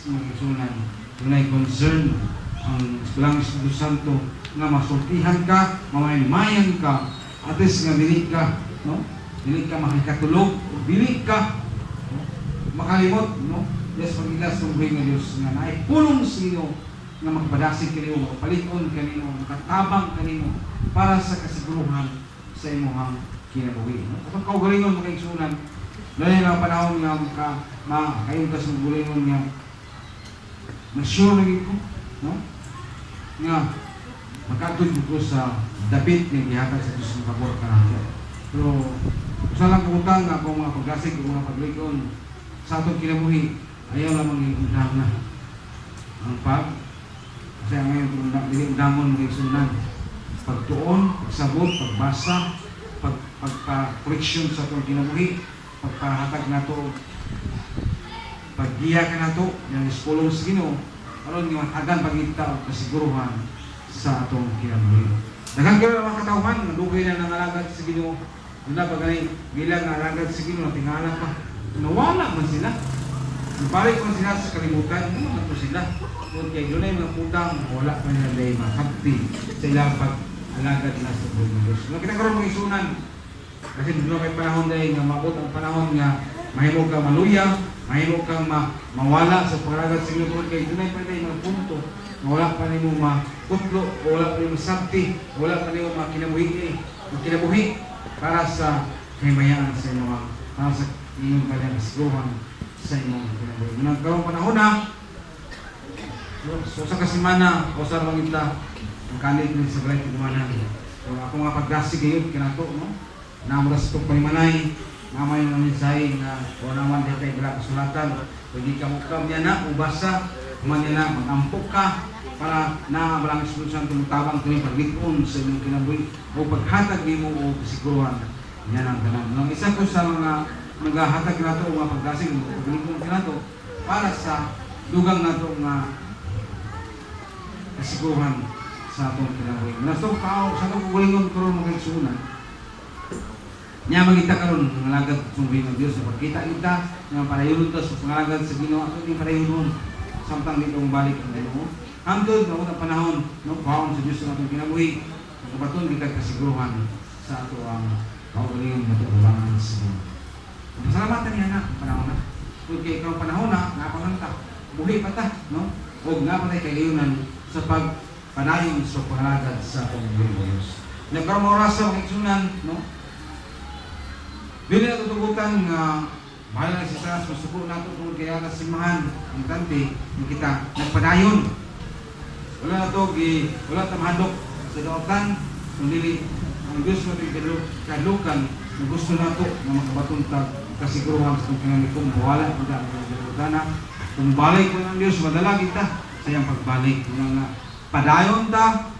mga isunan, tunay concern ang Eskwelahan Espiritu Santo nga masultihan ka, mamaymayan ka, at least nga dili ka, no? Dili ka makikatulog, dili ka no? Makalimot, no? Yes, pag-ilas ng buhay ng Diyos nga naipulong sa inyo nga magpadasig kanimo, palikon kanimo, makatabang kanimo para sa kasiguruhan sa imuhang kinabuhi. No? Kapag kaugalingon mga igsunan, lalo yung panahon nga kayon ka sa gulingon nga na-sure lagi ko, no? Nga magkatod ko sa dapit ng gihatag sa Diyos ng pabor ka natin. Pero usa lang kutang nga kung mga pagdasig, kung mga paglikon sa atong kinabuhi, ayaw lamang yung undang na ang kasi ang ngayon dili undamon mga igsunan, pagtuon, pagsabot, pagbasa, pagpa-correction sa atong kinabuhi, pagpahatag nato, paggiya ka nato, yung ispulong sa Ginoo, aron nga matagan pagita o kasiguruhan sa atong kinabuhi. Daghang kayo mga katawhan, nadugay na nangalagad sa Ginoo, wala pa ganay bilang nangalagad sa Ginoo, natingala pa, nawala man sila. Balik man sila sa kalimutan, ano man to sila? Kung kaya doon ay mga putang, wala pa nila dahil makapti sa ilang pag-alagad na sa buhay ng Diyos. Kung kita karoon mga isunan, kasi doon may panahon dahil nga maabot ang panahon nga mahimog kang maluya, mahimog kang mawala sa pag-alagad sa Ginoo. Kaya doon ay pa rin mga punto na wala pa rin mo makutlo, o wala pa rin mo sabti, wala pa rin mo makinabuhi para sa kahimayaan sa inyo, para sa inyong kaligasuhan sa inyong kinabuhi. Nagkaroon panahon na, so sa kasimana, o sa mangita, ang kalit ng sa balay kumanan. So ako nga pagdasig ngayon, kinato, no? Namuras itong palimanay, namay ng mensahe na o naman din kayo wala kasulatan. Pwede ka mukam niya na, ubasa, kuman niya na, mag-ampok ka, para na malang Espiritu Santo tabang ito yung paglikon sa inyong kinabuhi o paghatag niyo mo o kasiguruhan. Yan ang ganun. Nang isa ko sa mga naghahatag na ito o mga pagdasig, paglikon na ito, para sa dugang na ito nga kasiguruhan sa atong kinabuhi. Nasto kao sa atong kugulingon karon mga igsunan. Nya magita karon ng alagad sa buhay ng Dios sa pagkita kita nga parayon ta sa pangalagad sa Ginoo ato ni parayon samtang nitong balik ang Ginoo. Hangtod na unang panahon no kaon sa Dios sa atong kinabuhi. Kabaton kita kasiguruhan sa ato ang kaugalingon nga tubangan sa Ginoo. Pasalamatan niya na panahon na. Kung kay ikaw panahon na napanganta buhi pa ta no og napatay kayunan sa pagpanayon sa pangalagad sa atong Diyos. Nagkaroon mo oras sa mga igsunan, no? Bili na tutugutan nga mahal na si Sas, masuko na ito kung kaya na simahan ang tanti ng kita nagpanayon. Wala na ito, wala na mahadok sa daotan, kundi ang Diyos mo ito kalukan na gusto na ito na makabatuntag kasiguruhan sa itong kinamikong mawala kung daan ang daotan. Kung balay ko ng Diyos, madala kita sa iyang pagbalik. Kung nga padayon ta,